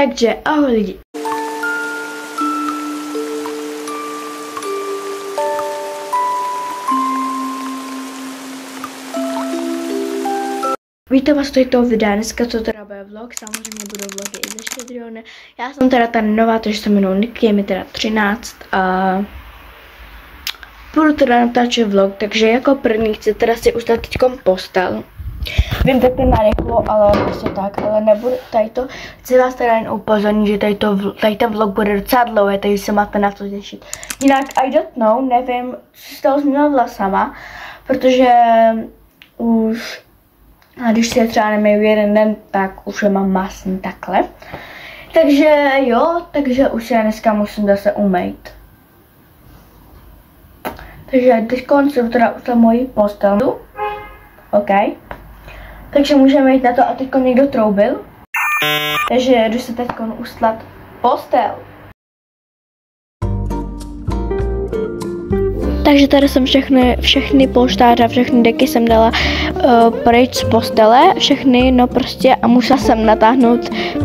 Takže ahoj lidi. Vítám vás toho videa, dneska to teda bude vlog, samozřejmě budou vlogy i ze Štědrýho. Já jsem teda ta nová, takže se jmenuji Niky, je mi teda 13 a budu teda natáčet vlog, takže jako první chci teda si udělat teďkom postel. Vím, tak to narychlo, ale prostě tak, ale nebudu tady to, chci vás teda jen upozornit, že tady ten vlog bude docela dlouhý, takže se máte na to těšit. Jinak I don't know, nevím, co se stalo s mýma vlasama, protože už, a když si je třeba nemiju jeden den, tak už je mám masný takhle. Takže jo, takže už já dneska musím zase umýt. Takže teď jsem teda udělal moji postel. OK. Takže můžeme jít na to a teď někdo troubil. Takže jdu se teď ustlat postel. Takže tady jsem všechny polštáře, všechny deky jsem dala pryč z postele, všechny, no prostě a musela jsem natáhnout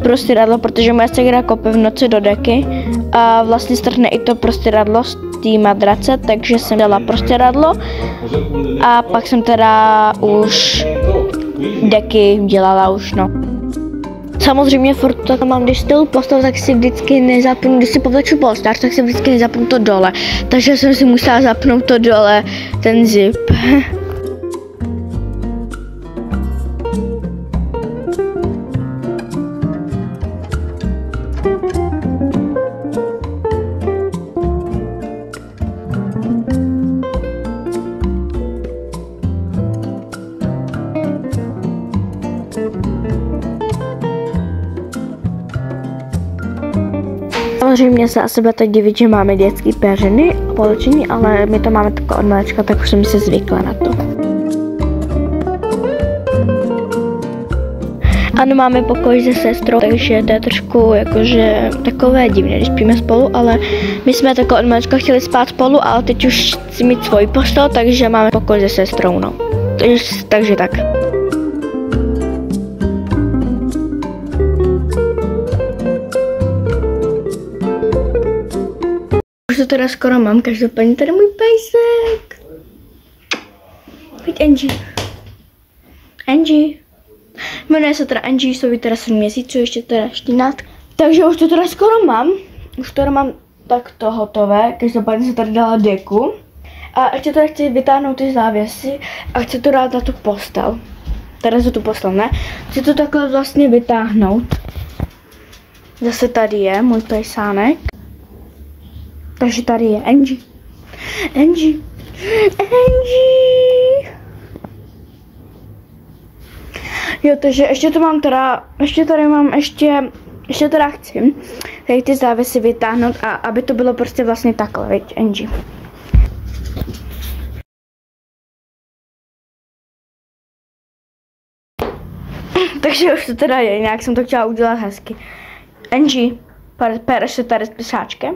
prostředadlo, protože moje segra kope v noci do deky a vlastně strhne i to prostředadlo z té madrace, takže jsem dala prostředadlo a pak jsem teda už deky dělala už, no. Samozřejmě furt to mám, když stylu postel, tak si vždycky nezapnu, když si povleču polštář, tak si vždycky nezapnu to dole. Takže jsem si musela zapnout to dole, ten zip. Samozřejmě se asi budete divit, že máme dětský peřiny a poločení, ale my to máme takové od malička, tak už jsem si zvykla na to. Ano, máme pokoj se sestrou, takže to je trošku jakože takové divné, když spíme spolu, ale my jsme takové od malička chtěli spát spolu, ale teď už chci mít svůj postel, takže máme pokoj se sestrou, no. Takže tak. Už to teda skoro mám, každopádně tady můj pejsek. Pojď Angie. Angie. Jmenuje se teda Angie, jsou teda 7 měsíců, ještě teda štínátka. Takže už to teda skoro mám. Už to mám takto hotové, každopádně jsem tady dala deku. A ještě teda chci vytáhnout ty závěsy a chci to dát na tu postel. Teda za tu postel, ne? Chci to takhle vlastně vytáhnout. Zase tady je můj pejsánek. Takže tady je Angie. Angie. Angie. Jo, takže ještě to mám teda, ještě teda chci tady ty závěsy vytáhnout a aby to bylo prostě vlastně takhle, viď, Angie. Takže už to teda je, nějak jsem to chtěla udělat hezky. Angie, pereš se tady s pisáčkem.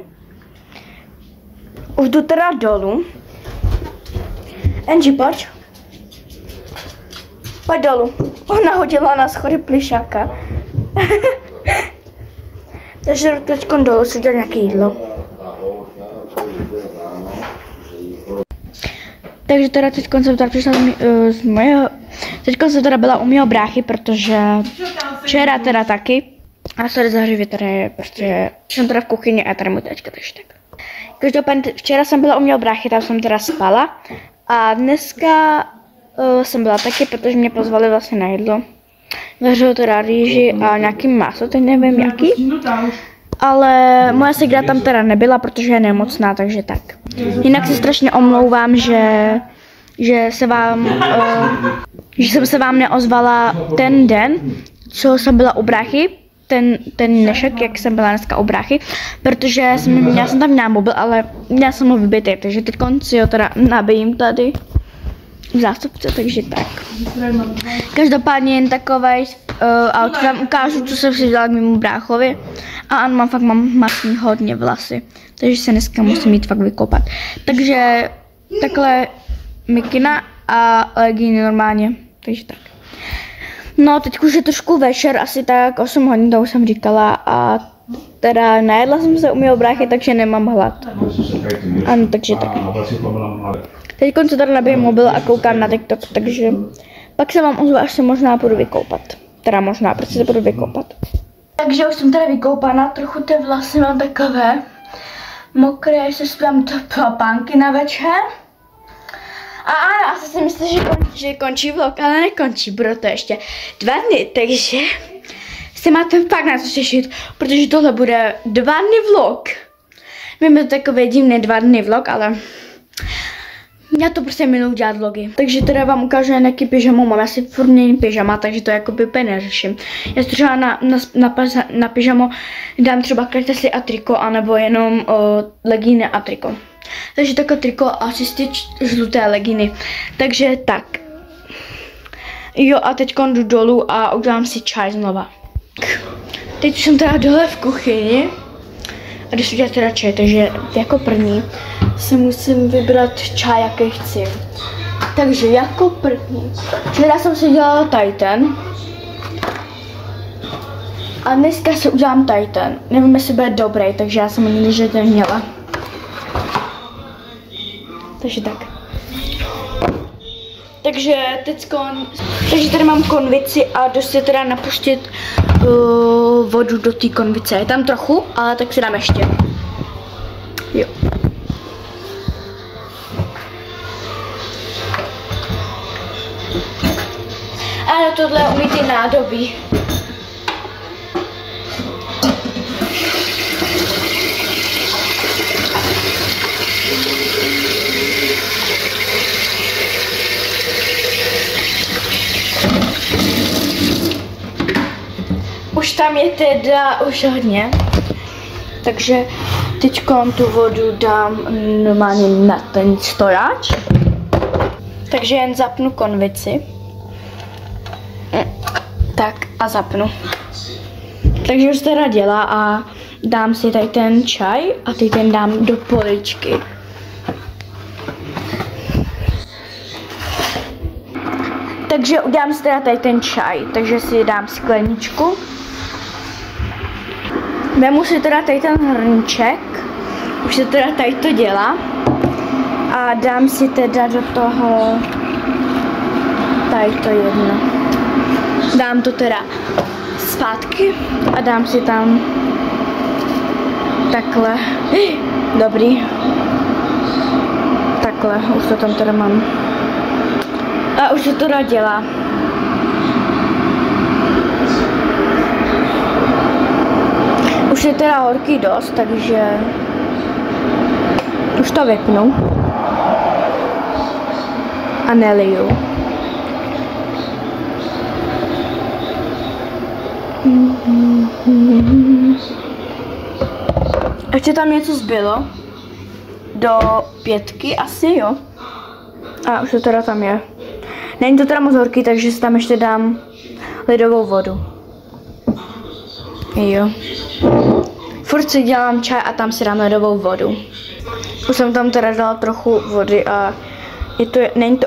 Už jdu teda dolů. Angie, pojď. Pojď dolů. Ona hodila na schody plišáka. Takže jdu teď dolů si dát nějaké jídlo. Takže teda teď jsem teda přišla z mojeho... Teď jsem teda byla u mého bráchy, protože včera teda taky. A sorry za hřivě, tady prostě jsem teda v kuchyni a tady můj tačka, takže tak. Každopádně včera jsem byla u mého bráchy, tam jsem teda spala a dneska jsem byla taky, protože mě pozvali vlastně na jídlo. Vařil teda rýži a nějaký maso, teď nevím jaký. Ale moje segra tam teda nebyla, protože je nemocná, takže tak. Jinak se strašně omlouvám, že jsem se vám neozvala ten den, co jsem byla u bráchy. Ten dnešek, jak jsem byla dneska u bráchy, protože já jsem tam měla mobil, ale měla jsem ho vybitý, takže teď si ho teda nabijím tady v zástupce, takže tak. Každopádně jen takovej outfit vám ukážu, co jsem si dělala k mému bráchovi. A ano, mám masný hodně vlasy, takže se dneska musím jít fakt vykopat. Takže takhle mikina a legíny normálně, takže tak. No, teď už je trošku večer, asi tak 8 hodin, to už jsem říkala, a teda najedla jsem se u mého bráchy, takže nemám hlad. Ano, takže tak. Teď se tady nabijím mobil a koukám na TikTok, takže pak se vám ozvu, až se možná půjdu vykoupat. Teda možná, protože se budu vykoupat. Takže už jsem teda vykoupaná, trochu ty vlasy mám takové mokré, že si dám topánky na večer. A ano, asi si myslím, že končí vlog, ale nekončí, bude to ještě 2 dny, takže se máte fakt na to těšit, protože tohle bude 2 dny vlog. Vím, že to takový divný 2 dny vlog, ale já to prostě miluji dělat vlogy. Takže teda vám ukážu jaký pyžamo mám, já si furt měním pyžama, takže to jako úplně neřeším. Já si třeba na pyžamo dám třeba kretesy a triko, anebo jenom legíny a triko. Takže takové triko a čistě žluté legíny. Takže tak. Jo, a teď jdu dolů a udělám si čaj znova. Teď jsem teda dole v kuchyni a jdu si udělat teda čaj, takže jako první si musím vybrat čaj, jaký chci. Takže jako první. Včera jsem si dělala tady ten. A dneska si udělám tady ten. Nevím, jestli bude dobrý, takže já jsem ani že ten měla. Takže tak. Takže tady mám konvici a jdu si teda napuštět vodu do té konvice. Je tam trochu, ale tak si dám ještě. Jo. Ano, tohle je umytý nádobí. Už tam je teda už hodně, takže teď tu vodu dám normálně na ten stojáč. Takže jen zapnu konvici. Tak a zapnu. Takže už teda dělá a dám si tady ten čaj a teď ten dám do poličky. Takže udělám si teda tady ten čaj, takže si dám skleničku. Vemu si teda tady ten hrníček, už se teda tady to dělá. A dám si teda do toho tady to jedno. Dám to teda zpátky a dám si tam takhle. Dobrý. Takhle, už to tam teda mám. A už se to teda dělá. Už je teda horký dost, takže už to vypnu. A neliju. Ještě tam něco zbylo. Do 5 asi, jo. A už to teda tam je. Není to teda moc horký, takže si tam ještě dám ledovou vodu. Jo. Furt si dělám čaj a tam si dám ledovou vodu. Už jsem tam teda dala trochu vody a není to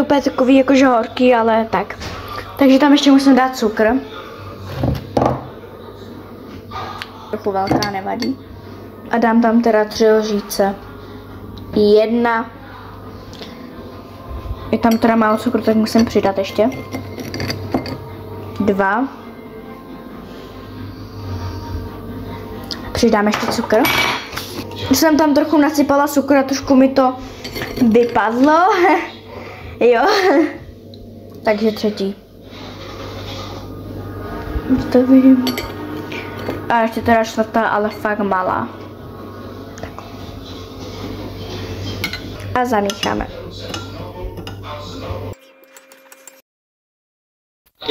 úplně takový jakože horký, ale tak. Takže tam ještě musím dát cukr. Trochu velká, nevadí. A dám tam teda 3 lžíce. 1. Je tam teda málo cukru, tak musím přidat ještě. 2. Přidám ještě cukr. Jsem tam trochu nasypala cukr a trošku mi to vypadlo. Jo. Takže 3. To vidím. A ještě teda 4, ale fakt malá. A zamícháme.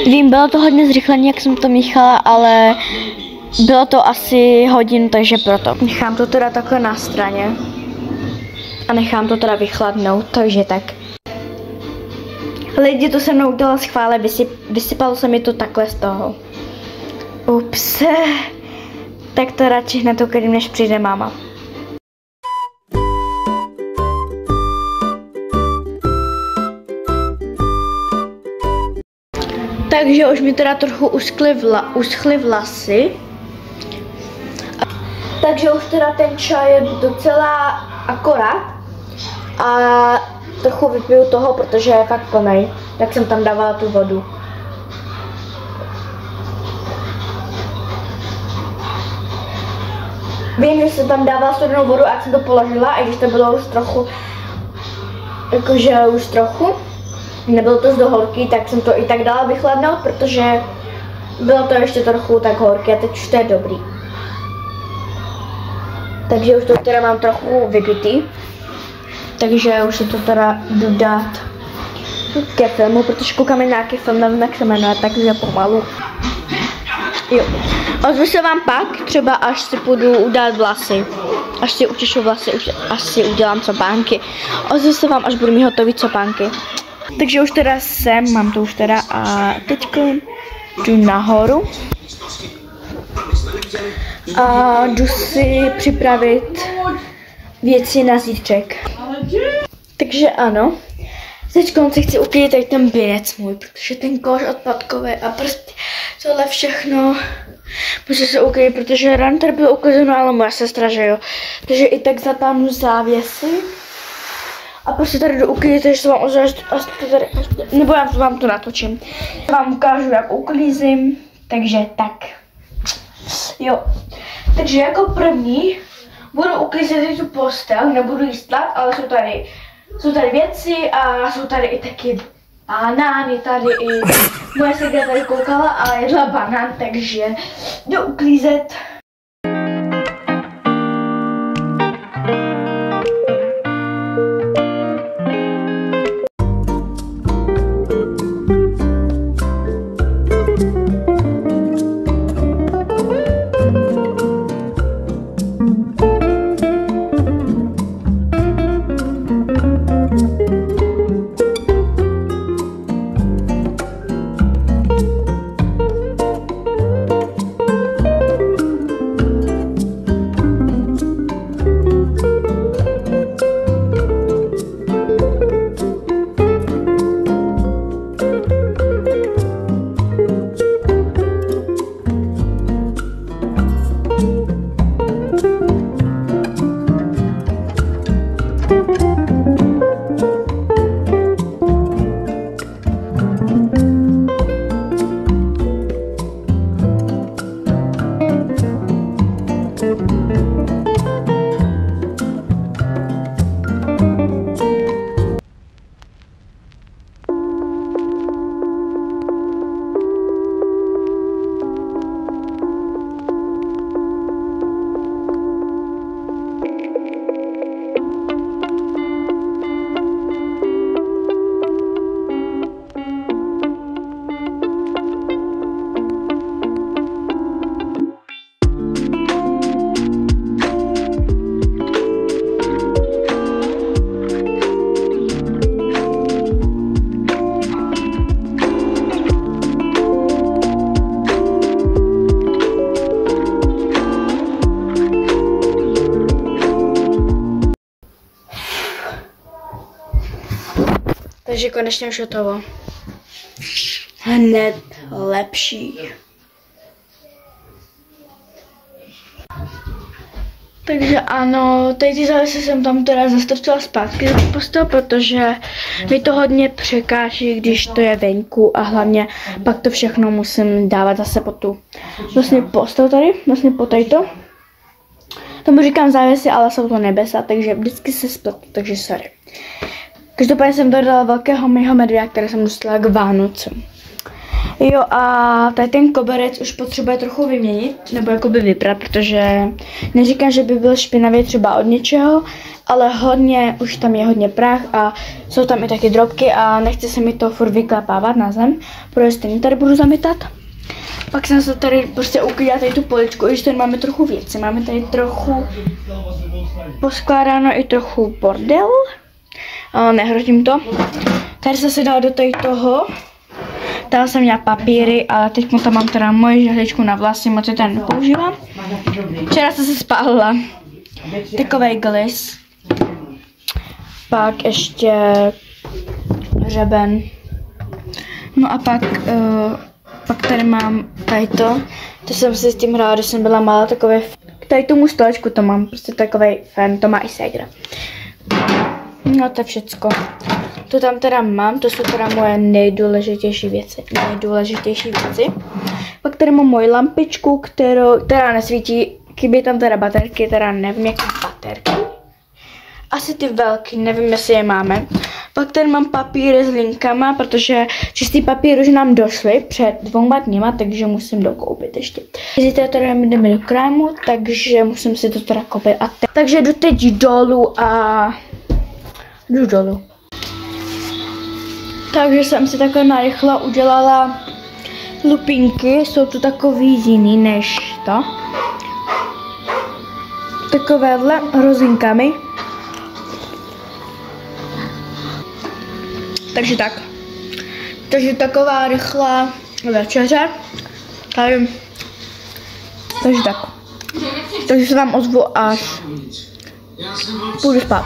Vím, bylo to hodně zrychlené, jak jsem to míchala, ale bylo to asi hodinu, takže proto. Nechám to teda takhle na straně. A nechám to teda vychladnout, takže tak. Lidi to se mnou udělala schvále, vysypalo se mi to takhle z toho. Ups. Tak to radši hned uklidím, než přijde máma. Takže už mi teda trochu uschly vlasy. Takže už teda ten čaj je docela akorát. A trochu vypiju toho, protože je fakt plnej. Tak jsem tam dávala tu vodu. Vím, že jsem tam dávala studenou vodu a jsem to položila, i když to bylo už trochu, jakože už trochu. Nebylo to do horký, tak jsem to i tak dala vychladnout, protože bylo to ještě trochu tak horké a teď už to je dobrý. Takže už to teda mám trochu vypitý. Takže už se to teda jdu dát ke filmu, protože koukáme nějaký film, nevím jak se jmenuje, takže pomalu. Jo. Ozvu se vám pak, třeba až si půjdu udělat vlasy. Až si učešu vlasy, až si udělám copánky. Ozvu se vám, až budu mít hotový copánky. Takže už teda jsem, mám to už teda a teďko jdu nahoru. A jdu si připravit věci na zítřek. Takže ano. Teď si chci uklidit tady ten binec můj, protože ten koš odpadkový a prostě tohle všechno musím se uklidit, protože ranter byl uklizeno, ale moje sestra, že jo. Takže i tak zatáhnu závěsy. A prostě tady jdu uklidit, takže se vám ozvu, nebo já vám to natočím. Vám ukážu, jak uklízím, takže tak. Jo. Takže jako první budu uklízet tu postel, nebudu jí stát, ale jsou tady věci a jsou tady i taky banány, tady i moje segra tady koukala a jedla banán, takže jdu uklízet. Takže konečně už hotovo. Hned lepší. Takže ano, teď ty závisy jsem tam teda zastrčila zpátky do postel, protože mi to hodně překáží, když to je venku a hlavně pak to všechno musím dávat zase po tu vlastně postel tady, vlastně po tato. Tomu říkám závěsy, ale jsou to nebesa, takže vždycky se spletu, takže sorry. Každopádně jsem dodala velkého mýho medvěda, které jsem dostala k Vánocům. Jo a tady ten koberec už potřebuje trochu vyměnit, nebo jakoby vyprat, protože neříkám, že by byl špinavý třeba od něčeho, ale hodně, už tam je hodně prach a jsou tam i taky drobky a nechce se mi to furt vyklepávat na zem, protože stejně tady budu zamytat. Pak jsem se tady prostě uklidila tady tu poličku, i když tady máme trochu věci, máme tady trochu poskládáno i trochu bordel. Nehrotím to. Tady jsem si dala do tady toho. Tady jsem měla papíry, ale teď tam mám teda moji žehličku na vlasy, moc je tady nepoužívám. Včera jsem se spálila. Takovej glis. Pak ještě hřeben. No a pak Pak tady mám tady to jsem si s tím hrála, když jsem byla malá, takové, tady tomu stolečku to mám, prostě takový fan, to má i ségra. No to je všecko. To tam teda mám, to jsou teda moje nejdůležitější věci. Pak tady mám moji lampičku, která nesvítí, chybí tam teda baterky, teda nevím jaké baterky. Asi ty velký, nevím jestli je máme. Pak tady mám papíry s linkama, protože čistý papír už nám došly před 2 dněma, takže musím dokoupit ještě. Zítra teda jdeme do krámu, takže musím si to teda koupit. Takže jdu teď dolů a jdu dolů. Takže jsem si takhle narychlo udělala lupínky, jsou tu takový jiný než to. Takovéhle rozinkami. Takže tak. Takže taková rychlá večeře. Takže tak. Takže se vám ozvu, až půjdu spát.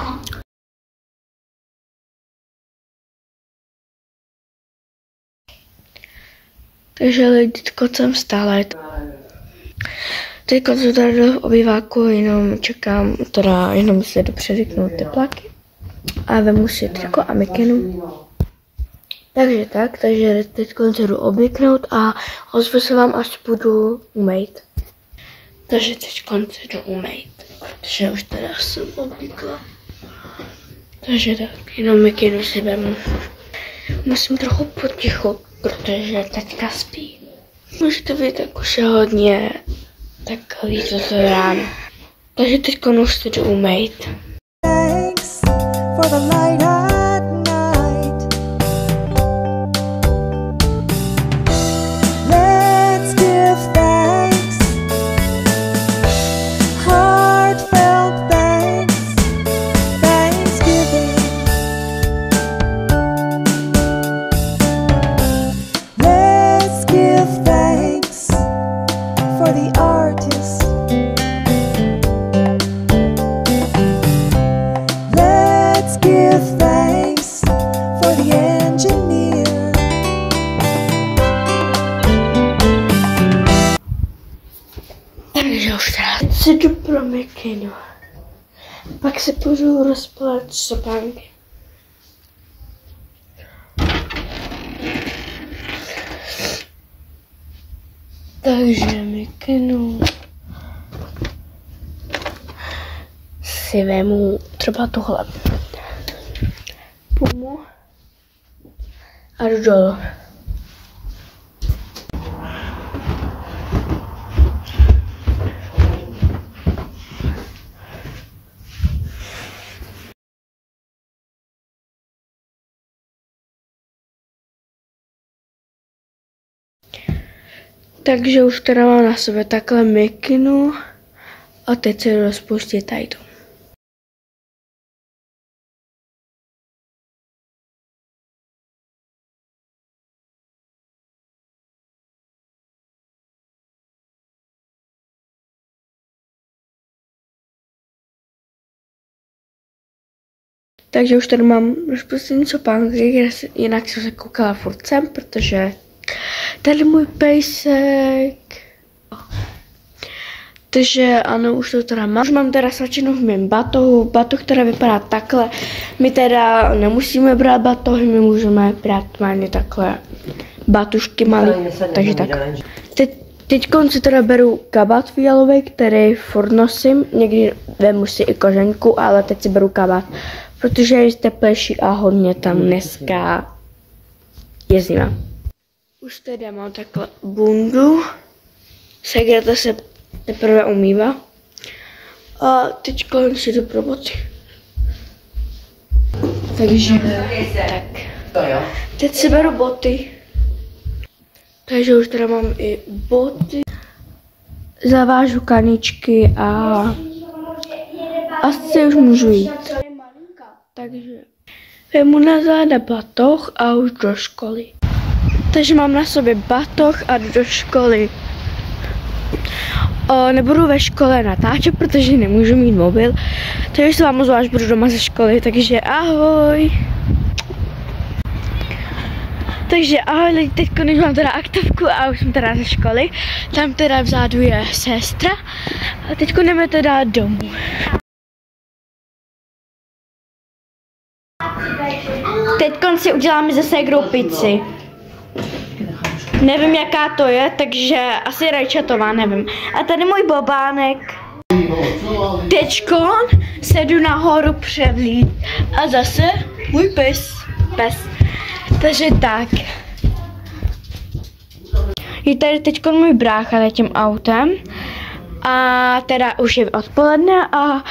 Takže lidi, teď jsem stále. Teď jsem tady v obýváku, jenom čekám, teda jenom si jdu předvyknout tepláky. A vemu si triko a mikinu. Takže tak, takže teď se jdu obvyknout a ozvu se vám, až budu umýt. Takže teď se jdu umýt, protože už teda jsem obvykla. Takže tak, jenom mikinu si vemu. Musím trochu potichu, protože teďka spí. Můžete vidět, jak už je hodně takový toto ráno. Takže teď už se jdu umýt. For the light at night, let's give thanks, heartfelt thanks, thanksgiving. Let's give thanks for the artist. Give thanks for the engineer. Takže už teda se jdu pro mikinu. Pak se půjdu rozpalat sopánky. Takže mikinu si vemu třeba tohle. Půjdu a jdu dolů. Takže už teda mám na sobě takhle mikinu a teď se rozpustit tady to. Takže už tady mám rozpustený sopánky, jinak jsem se koukala furt sem, protože tady můj pejsek. Takže ano, už to teda mám. Už mám teda svačinu v mém batohu. Batoh teda vypadá takhle. My teda nemusíme brát batohy, my můžeme brát máně takhle batušky malý. Takže tak. Teď si teda beru kabát fialový, který furt nosím. Někdy vemu si i koženku, ale teď si beru kabát, protože je teplejší a hodně tam dneska je zima. Už teda mám takhle bundu. Segrata se teprve umývá. A teď si jdu pro boty. Takže tak. Teď si beru boty. Takže už teda mám i boty. Zavážu kaničky a asi už můžu jít. Takže vemu na záda batoh a už do školy. Takže mám na sobě batoh a jdu do školy. Nebudu ve škole natáčet, protože nemůžu mít mobil. Takže se vám ozvu, až budu doma ze školy, takže ahoj. Takže ahoj lidi, teď už mám teda aktovku a už jsem teda ze školy. Tam teda vzadu je sestra a teď jdeme teda domů. Teď si uděláme se ségrou pizzi. Nevím jaká to je, takže asi rajčatová, nevím. A tady můj bobánek. Teďkon se jdu nahoru převlít a zase můj pes. Takže tak. Je tady teďkon můj brácha tím autem. A teda už je odpoledne a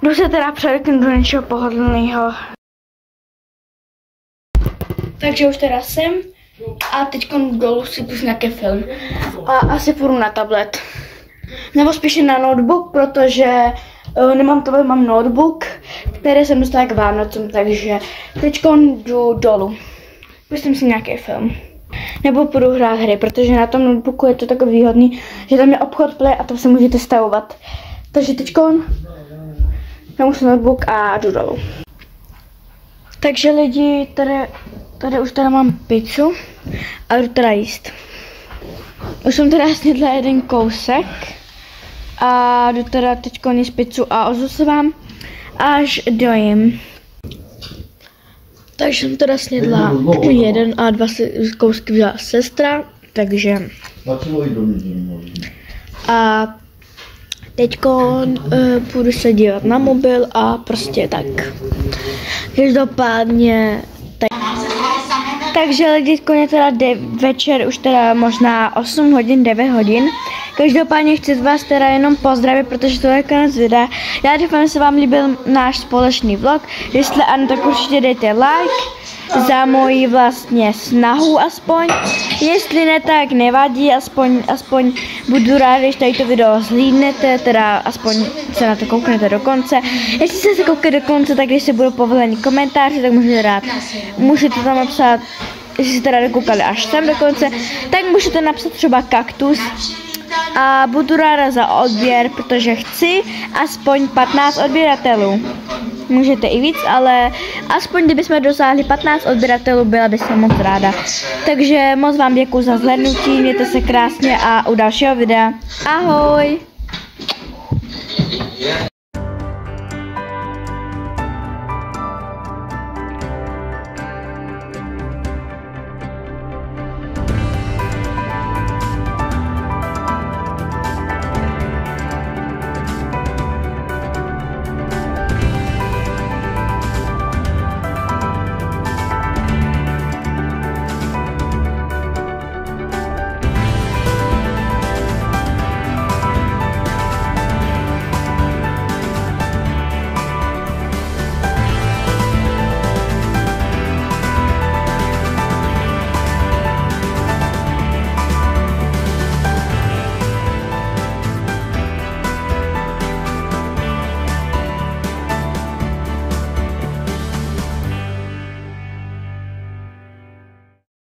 jdu se teda převlíknout do něčeho pohodlného. Takže už teda jsem a teďkon dolů si pustím nějaký film. A asi půjdu na tablet. Nebo spíše na notebook, protože nemám tablet, mám notebook, který jsem dostala k Vánocům, takže teďkon jdu dolů. Pustím si nějaký film. Nebo půjdu hrát hry, protože na tom notebooku je to takový výhodný, že tam je obchod Play a tam se můžete stavovat. Takže teďkon mám notebook a jdu dolů. Takže lidi, tady už teda mám pizzu a jdu teda jíst. Už jsem teda snědla jeden kousek a jdu teda teďko jíst pizzu a ozvu se vám, až dojím. Takže jsem teda snědla jeden a dva kousky vzala sestra, takže... A teďko půjdu se dívat na mobil a prostě tak. Každopádně... Takže lidi, je teda večer, už teda možná 8 hodin, 9 hodin. Každopádně chci vás teda jenom pozdravit, protože to je konec videa. Já doufám, že se vám líbil náš společný vlog. Jestli ano, tak určitě dejte like za moji vlastně snahu aspoň. Jestli ne, tak nevadí, aspoň budu rád, když tady to video zhlídnete, teda aspoň se na to kouknete do konce. Jestli jste se koukli do konce, tak když se budou povolení komentáře, tak můžete tam napsat, jestli jste teda dokoukali až sem do konce, tak můžete napsat třeba kaktus. A budu ráda za odběr, protože chci aspoň 15 odběratelů. Můžete i víc, ale aspoň kdybychom dosáhli 15 odběratelů, byla bych se moc ráda. Takže moc vám děkuji za zhlédnutí, mějte se krásně a u dalšího videa. Ahoj!